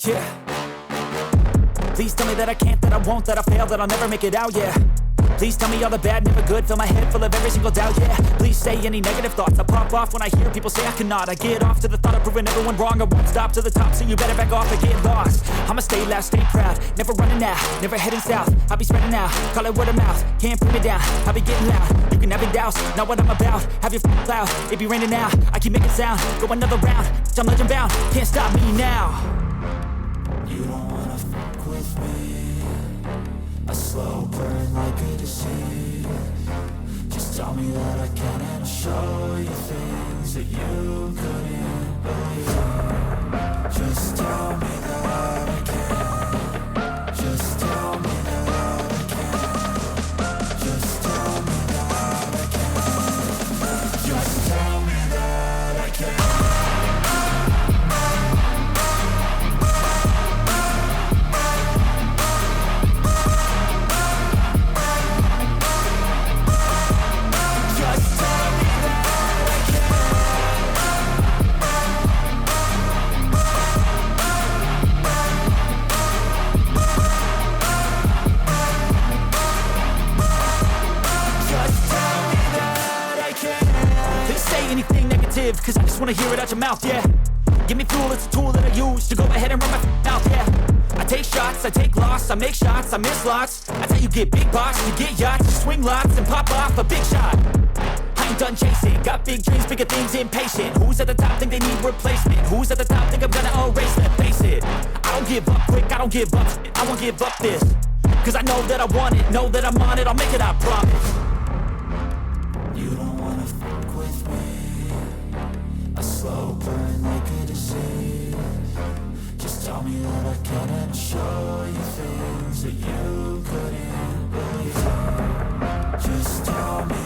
Yeah. Please tell me that I can't, that I won't, that I fail, that I'll never make it out, yeah. Please tell me all the bad, never good, fill my head full of every single doubt, yeah. Please say any negative thoughts, I pop off when I hear people say I cannot. I get off to the thought of proving everyone wrong, I won't stop to the top, so you better back off and get lost. I'ma stay loud, stay proud, never running out, never heading south. I'll be spreading out, call it word of mouth, can't put me down, I'll be getting loud. You can have your doubts, not what I'm about, have your cloud, it be raining now. I keep making sound, go another round, I'm legend bound, can't stop me now. You don't wanna fuck with me, a slow burn like a disease. Just tell me that I can and I'll show you things that you couldn't believe. Just tell me that I can. Just tell me that I can. Just tell me that I can. Just tell me that I can. Anything negative, cause I just wanna hear it out your mouth, yeah. Give me fuel, it's a tool that I use to go ahead and run my mouth, yeah. I take shots, I take loss, I make shots, I miss lots. That's how you get big box, you get yachts, you swing lots and pop off a big shot. I ain't done chasing, got big dreams, bigger things, impatient. Who's at the top think they need replacement? Who's at the top think I'm gonna erase, let's face it. I don't give up quick, I don't give up shit, I won't give up this. Cause I know that I want it, know that I'm on it, I'll make it, I promise. You don't wanna fuck with me, a slow burn like a disease. Just tell me that I can and I'll show you things that you couldn't believe. Just tell me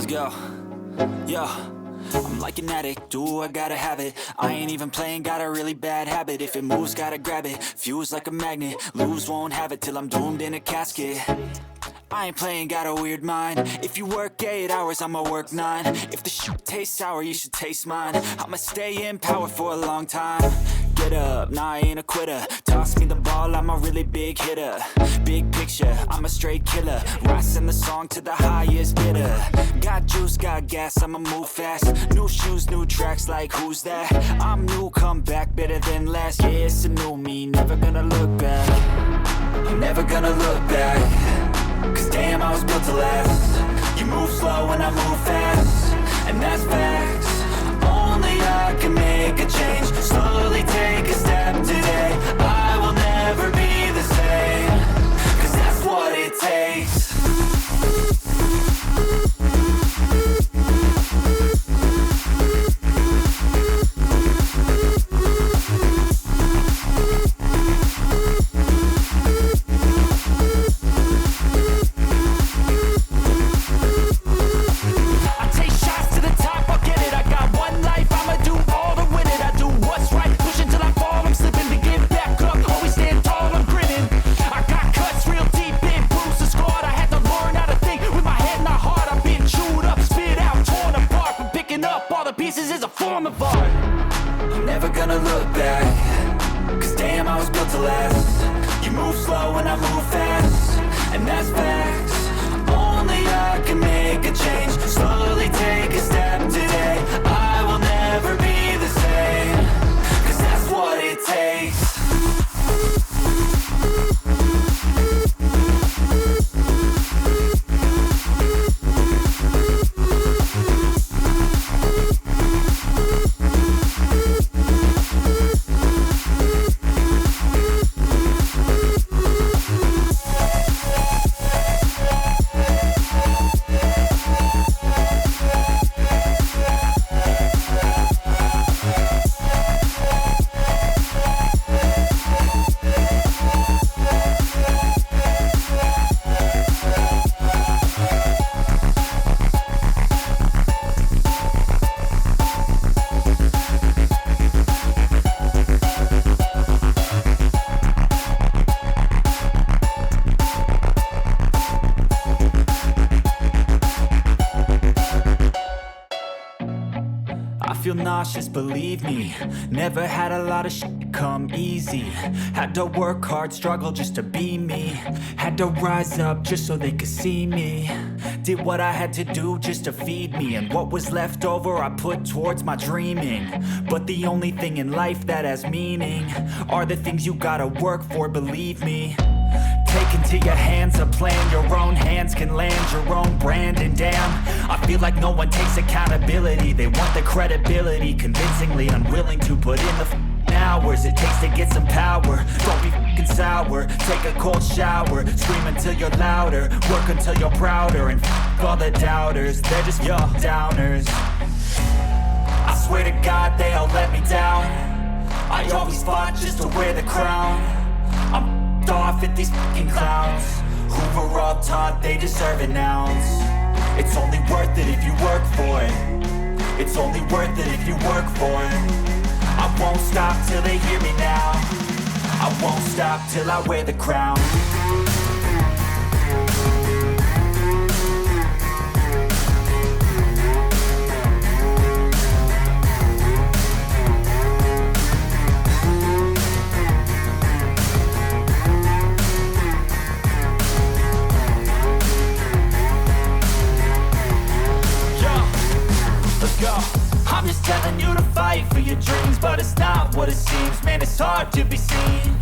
go. Yo, I'm like an addict, do I gotta have it. I ain't even playing, got a really bad habit. If it moves, gotta grab it, fuse like a magnet. Lose, won't have it till I'm doomed in a casket. I ain't playing, got a weird mind. If you work 8 hours, I'ma work 9. If the shoot tastes sour, you should taste mine. I'ma stay in power for a long time. Get up, nah, I ain't a quitter. Toss me the ball, I'm a really big hitter. Big picture, I'm a straight killer. Rising the song to the highest bidder. Got juice, got gas, I'ma move fast. New shoes, new tracks, like who's that? I'm new, come back, better than last. Yeah, it's a new me, never gonna look back. I'm never gonna look back. Cause damn, I was built to last. You move slow and I move fast, and that's facts. Only I can make a change. Slowly take a step today. I will never be the same. Cause that's what it takes. Nauseous, believe me. Never had a lot of shit come easy. Had to work hard, struggle just to be me. Had to rise up just so they could see me. Did what I had to do just to feed me, and what was left over I put towards my dreaming. But the only thing in life that has meaning are the things you gotta work for, believe me. Take into your hands a plan, your own hands can land your own brand. And damn, I feel like no one takes accountability. They want the credibility, convincingly unwilling to put in the hours it takes to get some power. Don't be f***ing sour, take a cold shower. Scream until you're louder, work until you're prouder. And f*** all the doubters, they're just your downers. I swear to God they all let me down. I always fought just to wear the crown. I'm off at these fucking clowns who were all taught they deserve an ounce. It's only worth it if you work for it. It's only worth it if you work for it. I won't stop till they hear me now. I won't stop till I wear the crown. I'm just telling you to fight for your dreams, but it's not what it seems. Man, it's hard to be seen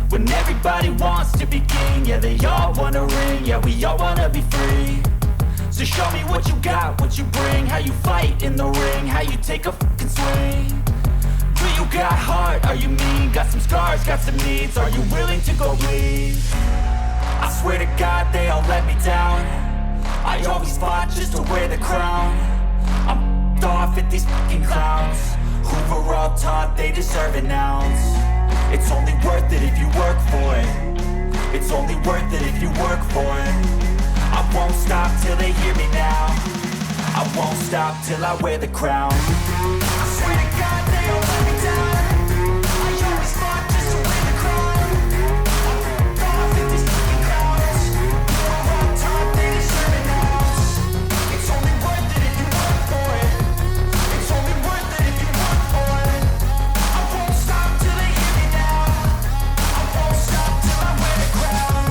when everybody wants to be king. Yeah, they all wanna ring, yeah, we all wanna be free. So show me what you got, what you bring, how you fight in the ring, how you take a fucking swing. Do you got heart, are you mean? Got some scars, got some needs, are you willing to go bleed? I swear to God they all let me down. I always fought just to wear the crown. I'm off at these fucking clowns who were all taught they deserve an ounce. It's only worth it if you work for it. It's only worth it if you work for it. I won't stop till they hear me now. won't stop till I wear the crown. I swear to God they don't let me down. I always fought just to win the crown. I'm off at these fucking crowds. I'm on top, they deserve it now. It's only worth it if you work for it. It's only worth it if you work for it. I won't stop till they hear me now. I won't stop till I wear the crown.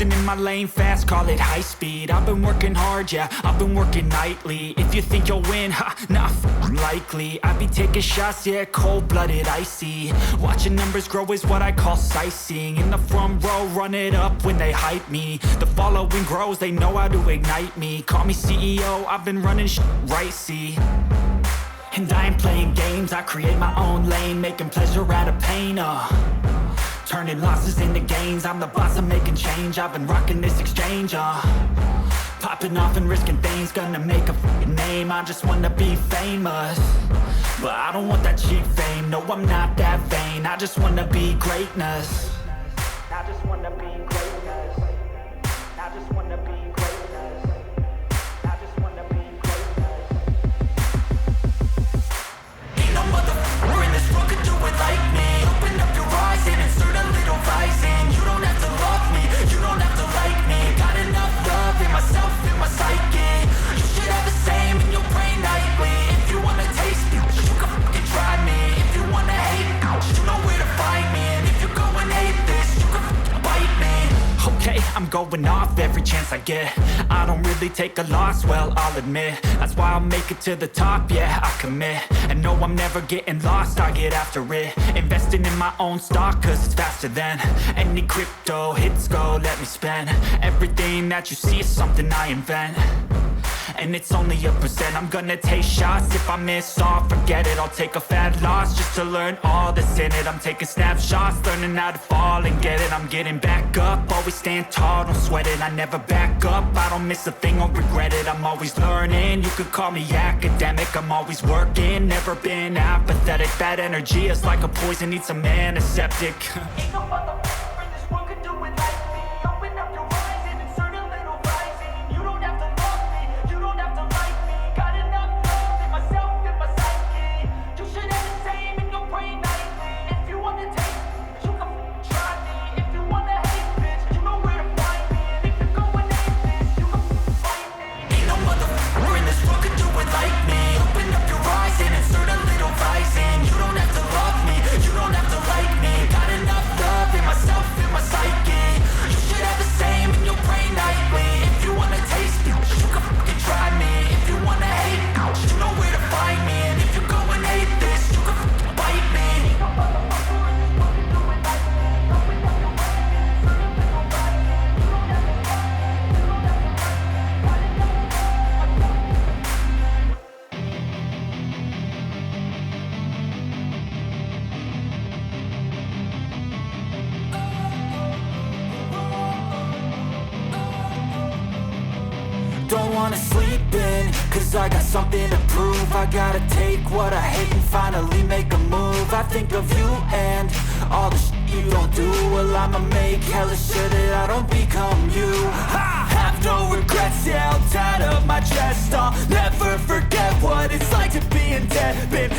In my lane fast, call it high speed. I've been working hard, yeah, I've been working nightly. If you think you'll win, ha, not likely. I be taking shots, yeah, cold-blooded, icy. Watching numbers grow is what I call sightseeing. In the front row, run it up when they hype me. The following grows, they know how to ignite me. Call me CEO, I've been running right, see. And I ain't playing games, I create my own lane, making pleasure out of pain, turning losses into gains, I'm the boss, I'm making change. I've been rocking this exchange, popping off and risking things, gonna make a fucking name. I just wanna be famous, but I don't want that cheap fame. No, I'm not that vain, I just wanna be greatness. I just wanna be greatness. I just wanna be greatness. I just wanna be greatness. Ain't no motherfucker in this world could do it like me. Open up your eyes and insert a little rising. You don't have to love me, you don't have to like me. Got enough love in myself, in my psyche. You should have the same in your brain nightly. If you wanna taste me, you can fucking try me. If you wanna hate me, you know where to find me. And if you go and hate this, you can fucking bite me. Okay, I'm going off every chance I get. I don't really take a loss, well, I'll admit. That's why I'll make it to the top, yeah, I commit. And no, I'm never getting lost, I get after it. Investing in my own stock, cause it's faster than any crypto hits go, let me spend. Everything that you see is something I invent. And it's only a percent. I'm gonna take shots. If I miss all, forget it. I'll take a fat loss just to learn all that's in it. I'm taking snapshots, learning how to fall and get it. I'm getting back up, always stand tall, don't sweat it. I never back up, I don't miss a thing or regret it. I'm always learning, you could call me academic. I'm always working, never been apathetic. That energy is like a poison, needs some antiseptic. Ain't no motherfucker in this world could do it like me. Open up your eyes and insert a little rising. You don't have to love me, you don't have to like me. Got enough love in myself, in my psyche. You should have the same in your brain nightly. If you wanna taste me, you can try me. If you wanna hate bitch, you know where to find me. And if you go and hate this, you can fight me. Ain't no motherfucker in this world could do it like me. Open up your eyes and insert a little rising. You don't have to love me, you don't have to like me. Got enough love in myself, in my psyche. You should have the same in your brain nightly. If you wanna taste me, you can fucking try me. If you wanna hate me, you know where to find me. And if you go and hate this, you can fucking bite me. Ain't no motherfucker in this world can do it like me. Open up your eyes and insert a little rising. You don't have to love me, you don't have to like me. Got enough love. Don't wanna sleep in, cause I got something to prove. I gotta take what I hate and finally make a move. I think of you and all the shit you don't do. Well, I'ma make hella sure that I don't become you. I have no regrets, yeah, I'll tie up my chest. I'll never forget what it's like to be in debt. Been